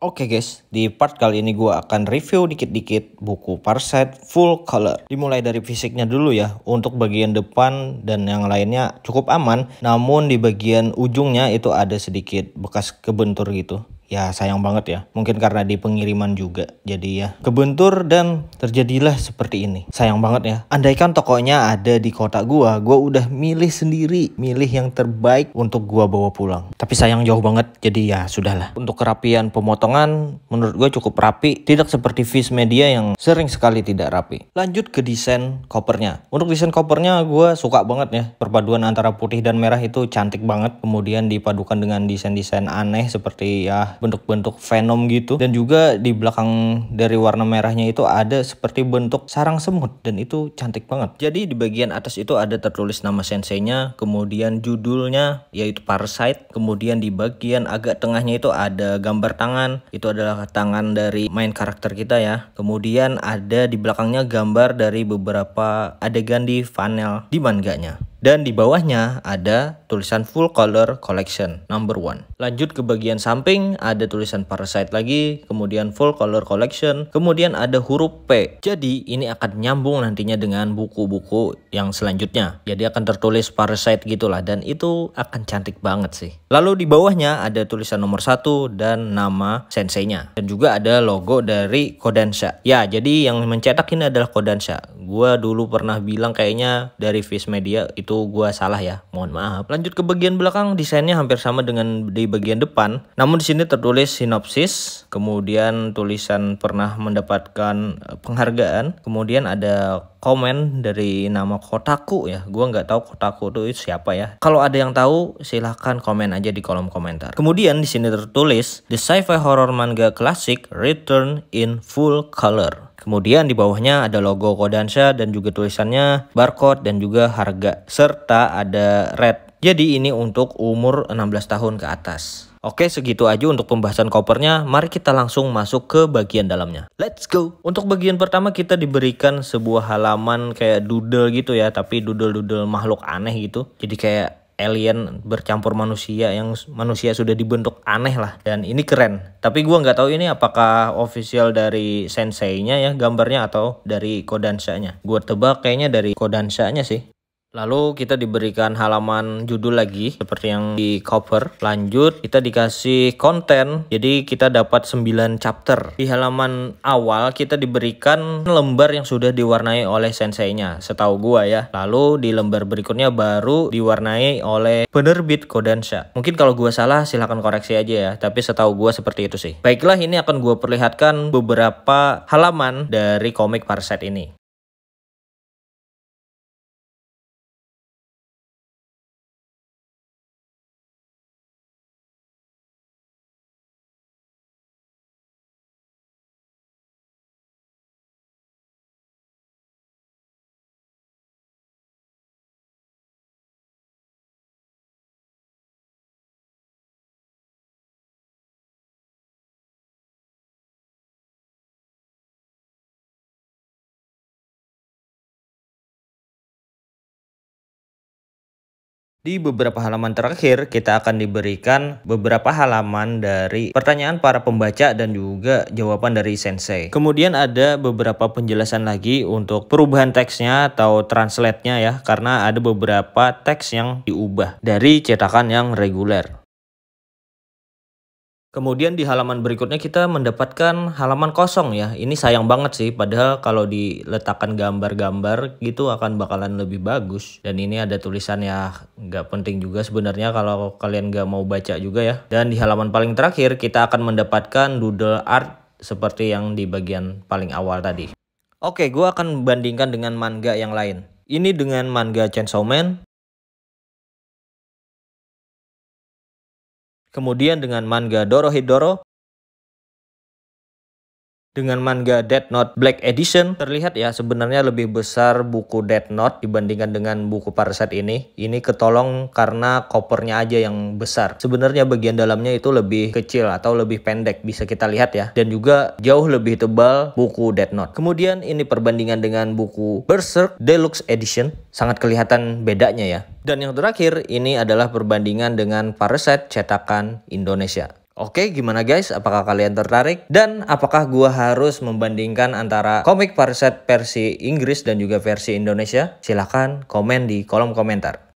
Oke guys, di part kali ini gue akan review dikit-dikit buku Parasite Full Color. Dimulai dari fisiknya dulu ya. Untuk bagian depan dan yang lainnya cukup aman. Namun di bagian ujungnya itu ada sedikit bekas kebentur gitu. Ya sayang banget ya. Mungkin karena di pengiriman juga. Jadi ya kebentur dan terjadilah seperti ini. Sayang banget ya. Andaikan tokonya ada di kota gua udah milih sendiri. Milih yang terbaik untuk gua bawa pulang. Tapi sayang jauh banget. Jadi ya sudahlah. Untuk kerapian pemotongan menurut gua cukup rapi. Tidak seperti Viz Media yang sering sekali tidak rapi. Lanjut ke desain covernya. Untuk desain covernya gua suka banget ya. Perpaduan antara putih dan merah itu cantik banget. Kemudian dipadukan dengan desain-desain aneh seperti ya bentuk-bentuk Venom gitu, dan juga di belakang dari warna merahnya itu ada seperti bentuk sarang semut dan itu cantik banget. Jadi di bagian atas itu ada tertulis nama senseinya, kemudian judulnya yaitu Parasite, kemudian di bagian agak tengahnya itu ada gambar tangan, itu adalah tangan dari main karakter kita ya. Kemudian ada di belakangnya gambar dari beberapa adegan di panel di manganya. Dan di bawahnya ada tulisan Full Color Collection number 1. Lanjut ke bagian samping ada tulisan Parasite lagi, kemudian Full Color Collection, kemudian ada huruf P. Jadi ini akan nyambung nantinya dengan buku-buku yang selanjutnya. Jadi akan tertulis Parasite gitulah, dan itu akan cantik banget sih. Lalu di bawahnya ada tulisan nomor 1 dan nama senseinya. Dan juga ada logo dari Kodansha. Ya, jadi yang mencetak ini adalah Kodansha. Gua dulu pernah bilang kayaknya dari Viz Media, itu gua salah ya, mohon maaf. Lanjut ke bagian belakang, desainnya hampir sama dengan di bagian depan, namun di sini tertulis sinopsis, kemudian tulisan pernah mendapatkan penghargaan, kemudian ada komen dari nama Kotaku ya. Gua nggak tahu Kotaku itu siapa ya. Kalau ada yang tahu silahkan komen aja di kolom komentar. Kemudian di sini tertulis The Sci-Fi Horror Manga Classic Return in Full Color. Kemudian di bawahnya ada logo Kodansha dan juga tulisannya barcode dan juga harga, serta ada red. Jadi ini untuk umur 16 tahun ke atas. Oke, segitu aja untuk pembahasan covernya. Mari kita langsung masuk ke bagian dalamnya. Let's go! Untuk bagian pertama kita diberikan sebuah halaman kayak doodle gitu ya, tapi doodle-doodle makhluk aneh gitu. Jadi kayak alien bercampur manusia, yang manusia sudah dibentuk aneh lah, dan ini keren. Tapi gua nggak tahu ini apakah official dari senseinya ya gambarnya atau dari Kodansha-nya. Gua tebak kayaknya dari Kodansha-nya sih. Lalu kita diberikan halaman judul lagi seperti yang di cover. Lanjut kita dikasih konten. Jadi kita dapat 9 chapter. Di halaman awal kita diberikan lembar yang sudah diwarnai oleh senseinya, setahu gua ya. Lalu di lembar berikutnya baru diwarnai oleh penerbit Kodansha. Mungkin kalau gua salah silahkan koreksi aja ya, tapi setahu gua seperti itu sih. Baiklah, ini akan gua perlihatkan beberapa halaman dari komik Parasite ini. Di beberapa halaman terakhir, kita akan diberikan beberapa halaman dari pertanyaan para pembaca dan juga jawaban dari sensei. Kemudian ada beberapa penjelasan lagi untuk perubahan teksnya atau translate-nya ya, karena ada beberapa teks yang diubah dari cetakan yang reguler. Kemudian di halaman berikutnya kita mendapatkan halaman kosong ya. Ini sayang banget sih, padahal kalau diletakkan gambar-gambar gitu akan bakalan lebih bagus. Dan ini ada tulisan ya, nggak penting juga sebenarnya kalau kalian nggak mau baca juga ya. Dan di halaman paling terakhir kita akan mendapatkan doodle art seperti yang di bagian paling awal tadi. Oke, gue akan bandingkan dengan manga yang lain. Ini dengan manga Chainsaw Man. Kemudian dengan manga Dorohedoro, dengan manga Death Note Black Edition. Terlihat ya sebenarnya lebih besar buku Death Note dibandingkan dengan buku Parasite ini. Ini ketolong karena covernya aja yang besar. Sebenarnya bagian dalamnya itu lebih kecil atau lebih pendek, bisa kita lihat ya. Dan juga jauh lebih tebal buku Death Note. Kemudian ini perbandingan dengan buku Berserk Deluxe Edition. Sangat kelihatan bedanya ya. Dan yang terakhir ini adalah perbandingan dengan Parasite cetakan Indonesia. Oke, gimana guys? Apakah kalian tertarik? Dan apakah gua harus membandingkan antara komik Parasite versi Inggris dan juga versi Indonesia? Silahkan komen di kolom komentar.